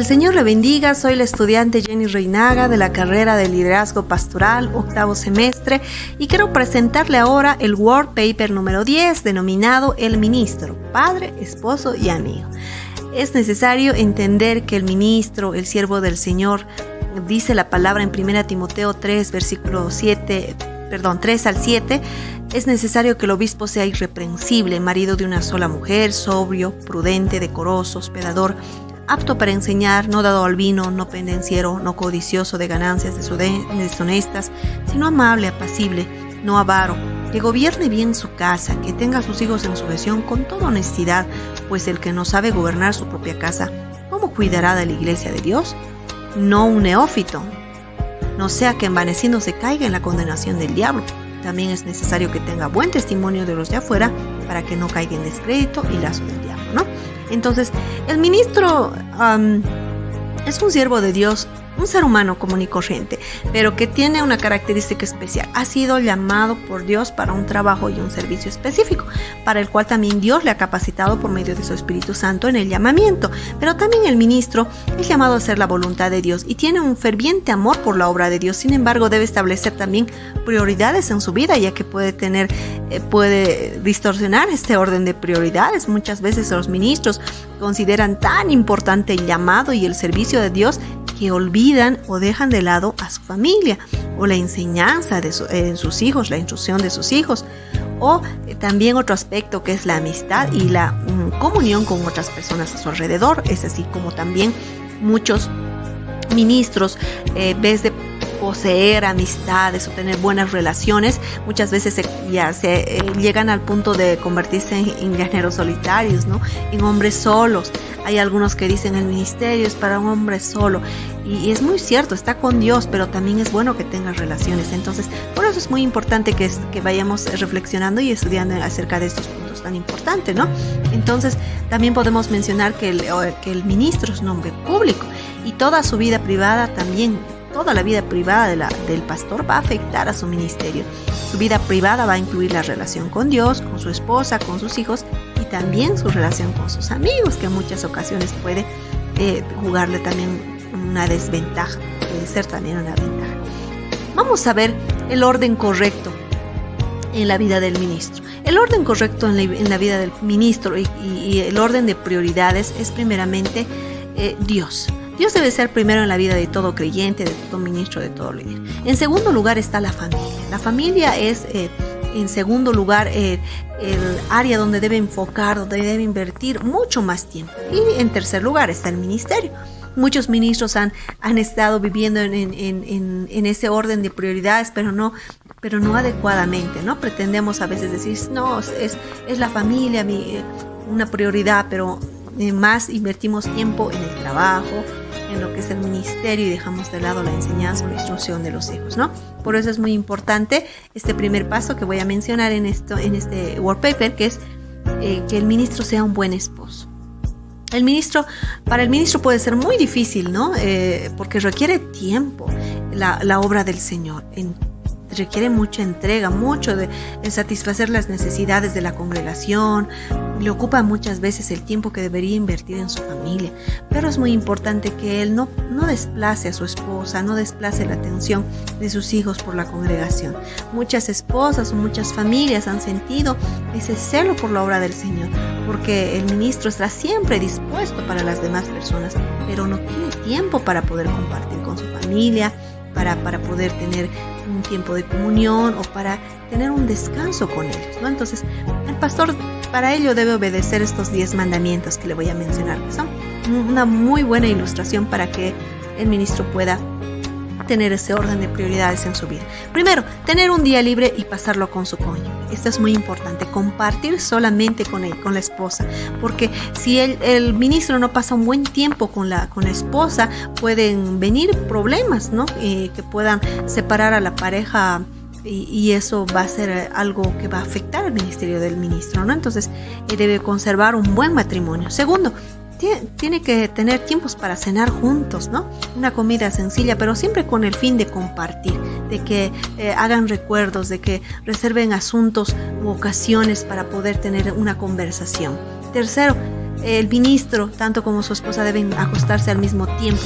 Señor le bendiga, soy la estudiante Jenny Reinaga de la carrera de Liderazgo Pastoral, 8º semestre, y quiero presentarle ahora el Word Paper número 10, denominado El Ministro, Padre, Esposo y Amigo. Es necesario entender que el ministro, el siervo del Señor, dice la palabra en 1 Timoteo 3, versículo 3 al 7, es necesario que el obispo sea irreprensible, marido de una sola mujer, sobrio, prudente, decoroso, hospedador, apto para enseñar, no dado al vino, no pendenciero, no codicioso de ganancias deshonestas, sino amable, apacible, no avaro, que gobierne bien su casa, que tenga a sus hijos en sujeción con toda honestidad, pues el que no sabe gobernar su propia casa, ¿cómo cuidará de la iglesia de Dios? No un neófito, no sea que envaneciéndose caiga en la condenación del diablo. También es necesario que tenga buen testimonio de los de afuera para que no caiga en descrédito y lazo del diablo, ¿no? Entonces, el ministro es un siervo de Dios, un ser humano común y corriente, pero que tiene una característica especial. Ha sido llamado por Dios para un trabajo y un servicio específico, para el cual también Dios le ha capacitado por medio de su Espíritu Santo en el llamamiento. Pero también el ministro es llamado a hacer la voluntad de Dios y tiene un ferviente amor por la obra de Dios. Sin embargo, debe establecer también prioridades en su vida, ya que puede distorsionar este orden de prioridades. Muchas veces los ministros consideran tan importante el llamado y el servicio de Dios que olvidan o dejan de lado a su familia o la enseñanza de sus hijos, la instrucción de sus hijos, o también otro aspecto que es la amistad y la comunión con otras personas a su alrededor. Es así como también muchos ministros, en vez de poseer amistades o tener buenas relaciones, muchas veces llegan al punto de convertirse en llaneros solitarios, ¿no? En hombres solos. Hay algunos que dicen el ministerio es para un hombre solo, y es muy cierto, está con Dios, pero también es bueno que tenga relaciones. Entonces, por eso es muy importante que vayamos reflexionando y estudiando acerca de estos puntos tan importantes, ¿no? Entonces, también podemos mencionar que el ministro es un hombre público, y toda su vida privada también, toda la vida privada del pastor va a afectar a su ministerio. Su vida privada va a incluir la relación con Dios, con su esposa, con sus hijos, y también su relación con sus amigos, que en muchas ocasiones puede jugarle también una desventaja, puede ser también una ventaja. Vamos a ver el orden correcto en la vida del ministro. El orden correcto en la vida del ministro y el orden de prioridades es primeramente Dios. Dios debe ser primero en la vida de todo creyente, de todo ministro, de todo líder. En segundo lugar está la familia. La familia es, en segundo lugar, el área donde debe enfocar, donde debe invertir mucho más tiempo. Y en tercer lugar está el ministerio. Muchos ministros han estado viviendo en ese orden de prioridades, pero no adecuadamente, ¿no? Pretendemos a veces decir, no, es la familia una prioridad, pero más invertimos tiempo en el trabajo, en lo que es el ministerio, y dejamos de lado la enseñanza o la instrucción de los hijos, ¿no? Por eso es muy importante este primer paso que voy a mencionar en este Word Paper, que es que el ministro sea un buen esposo. Para el ministro puede ser muy difícil, ¿no? Porque requiere tiempo la obra del Señor. Requiere mucha entrega, mucho de satisfacer las necesidades de la congregación. Le ocupa muchas veces el tiempo que debería invertir en su familia. Pero es muy importante que él no desplace a su esposa, no desplace la atención de sus hijos por la congregación. Muchas esposas o muchas familias han sentido ese celo por la obra del Señor, porque el ministro está siempre dispuesto para las demás personas, pero no tiene tiempo para poder compartir con su familia, para poder tener un tiempo de comunión o para tener un descanso con ellos, ¿no? Entonces, el pastor para ello debe obedecer estos 10 mandamientos que le voy a mencionar, que son una muy buena ilustración para que el ministro pueda tener ese orden de prioridades en su vida. Primero, tener un día libre y pasarlo con su cónyuge. Esto es muy importante, compartir solamente con la esposa, porque si el ministro no pasa un buen tiempo con la esposa, pueden venir problemas, ¿no? Que puedan separar a la pareja, y eso va a ser algo que va a afectar al ministerio del ministro, ¿no? Entonces, debe conservar un buen matrimonio. Segundo, tiene que tener tiempos para cenar juntos, ¿no? Una comida sencilla, pero siempre con el fin de compartir, de que hagan recuerdos, de que reserven asuntos u ocasiones para poder tener una conversación. Tercero, el ministro, tanto como su esposa, deben acostarse al mismo tiempo.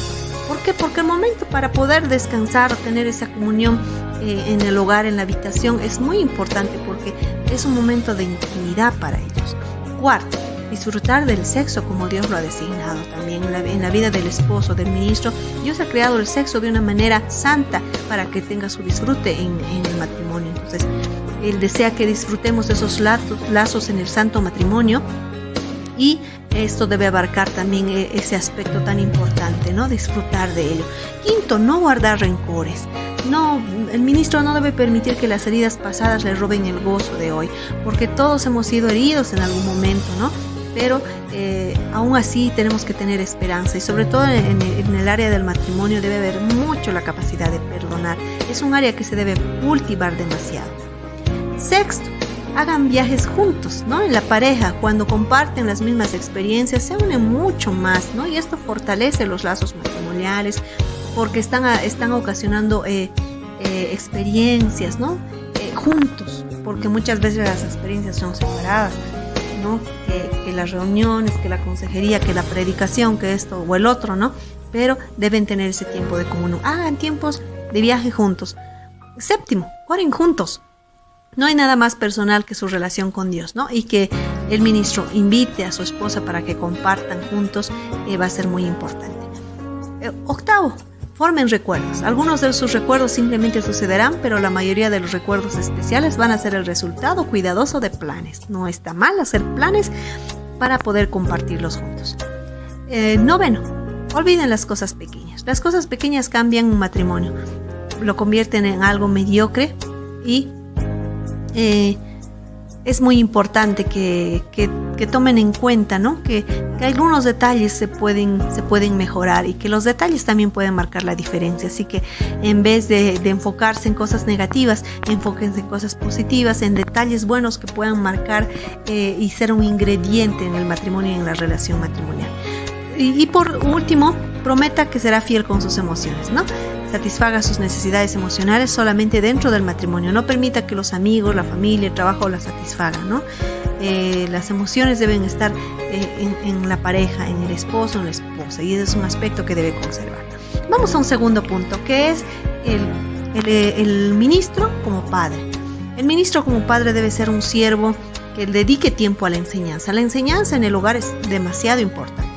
¿Por qué? Porque el momento para poder descansar, tener esa comunión en el hogar, en la habitación, es muy importante porque es un momento de intimidad para ellos. Cuarto, disfrutar del sexo como Dios lo ha designado también en la vida del esposo, del ministro. Dios ha creado el sexo de una manera santa para que tenga su disfrute en el matrimonio. Entonces, Él desea que disfrutemos de esos lazos en el santo matrimonio, y esto debe abarcar también ese aspecto tan importante, ¿no? Disfrutar de ello. Quinto, no guardar rencores. No, el ministro no debe permitir que las heridas pasadas le roben el gozo de hoy, porque todos hemos sido heridos en algún momento, ¿no? Pero aún así tenemos que tener esperanza, y sobre todo en el área del matrimonio debe haber mucho la capacidad de perdonar. Es un área que se debe cultivar demasiado. Sexto, hagan viajes juntos, ¿no? En la pareja, cuando comparten las mismas experiencias, se unen mucho más, ¿no? Y esto fortalece los lazos matrimoniales, porque están ocasionando experiencias, ¿no? Juntos, porque muchas veces las experiencias son separadas, ¿no? Que las reuniones, que la consejería, que la predicación, que esto o el otro, ¿no? Pero deben tener ese tiempo de comunión. Hagan tiempos de viaje juntos. Séptimo, oren juntos. No hay nada más personal que su relación con Dios, ¿no? Y que el ministro invite a su esposa para que compartan juntos va a ser muy importante. Octavo, formen recuerdos. Algunos de sus recuerdos simplemente sucederán, pero la mayoría de los recuerdos especiales van a ser el resultado cuidadoso de planes. No está mal hacer planes para poder compartirlos juntos. Noveno, olviden las cosas pequeñas. Las cosas pequeñas cambian un matrimonio, lo convierten en algo mediocre, y es muy importante que tomen en cuenta, ¿no? Que algunos detalles se pueden mejorar, y que los detalles también pueden marcar la diferencia. Así que en vez de enfocarse en cosas negativas, enfóquense en cosas positivas, en detalles buenos que puedan marcar y ser un ingrediente en el matrimonio y en la relación matrimonial. Y por último, prometa que será fiel con sus emociones, ¿no? Satisfaga sus necesidades emocionales solamente dentro del matrimonio. No permita que los amigos, la familia, el trabajo las satisfagan, ¿no? Las emociones deben estar en la pareja, en el esposo, en la esposa, y ese es un aspecto que debe conservar. Vamos a un segundo punto, que es el ministro como padre. El ministro como padre debe ser un siervo que dedique tiempo a la enseñanza. La enseñanza en el hogar es demasiado importante.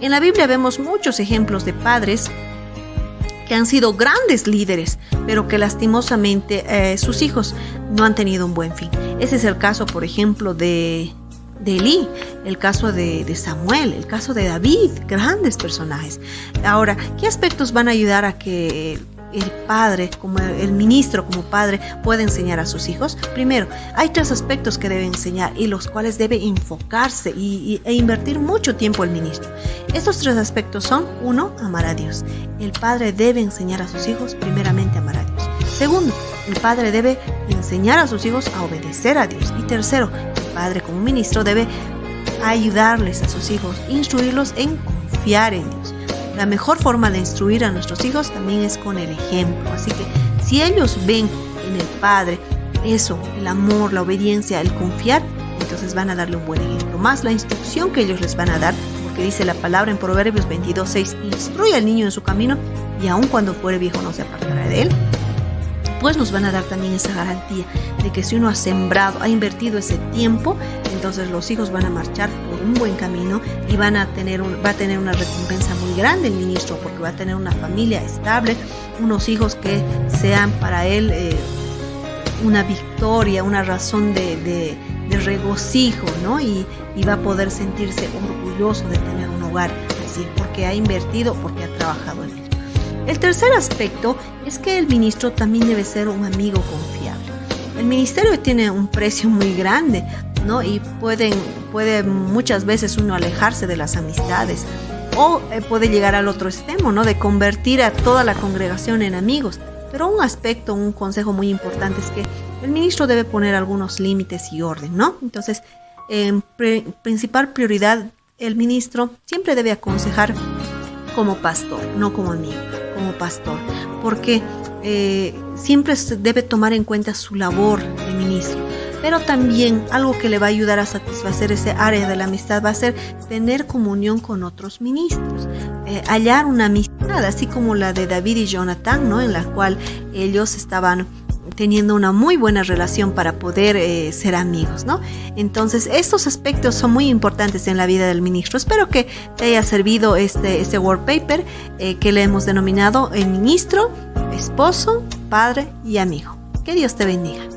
En la Biblia vemos muchos ejemplos de padres que han sido grandes líderes, pero que lastimosamente sus hijos no han tenido un buen fin. Ese es el caso, por ejemplo, de Elí, el caso de Samuel, el caso de David, grandes personajes. Ahora, ¿qué aspectos van a ayudar a que el padre, como el ministro como padre, puede enseñar a sus hijos? Primero, hay 3 aspectos que debe enseñar y los cuales debe enfocarse e invertir mucho tiempo el ministro. Estos 3 aspectos son: 1, amar a Dios. El padre debe enseñar a sus hijos primeramente a amar a Dios. Segundo, el padre debe enseñar a sus hijos a obedecer a Dios. Y tercero, el padre como ministro debe ayudarles a sus hijos, instruirlos en confiar en Dios. La mejor forma de instruir a nuestros hijos también es con el ejemplo. Así que si ellos ven en el padre eso, el amor, la obediencia, el confiar, entonces van a darle un buen ejemplo. Más la instrucción que ellos les van a dar, porque dice la palabra en Proverbios 22:6, instruye al niño en su camino, y aun cuando fuere viejo no se apartará de él. Pues nos van a dar también esa garantía de que si uno ha sembrado, ha invertido ese tiempo, entonces los hijos van a marchar por un buen camino y va a tener una recompensa muy grande el ministro, porque va a tener una familia estable, unos hijos que sean para él una victoria, una razón de regocijo, ¿no? Y va a poder sentirse orgulloso de tener un hogar así, porque ha invertido, porque ha trabajado en él. El tercer aspecto es que el ministro también debe ser un amigo confiable. El ministerio tiene un precio muy grande, ¿no? Y puede muchas veces uno alejarse de las amistades, o puede llegar al otro extremo, ¿no? De convertir a toda la congregación en amigos. Pero un consejo muy importante es que el ministro debe poner algunos límites y orden, ¿no? Entonces, en principal prioridad, el ministro siempre debe aconsejar como pastor, no como amigo, como pastor, porque siempre debe tomar en cuenta su labor de ministro. pero también algo que le va a ayudar a satisfacer ese área de la amistad va a ser tener comunión con otros ministros, hallar una amistad, así como la de David y Jonathan, ¿no? En la cual ellos estaban teniendo una muy buena relación para poder ser amigos, ¿no? Entonces, estos aspectos son muy importantes en la vida del ministro. Espero que te haya servido este word paper que le hemos denominado el ministro, esposo, padre y amigo. Que Dios te bendiga.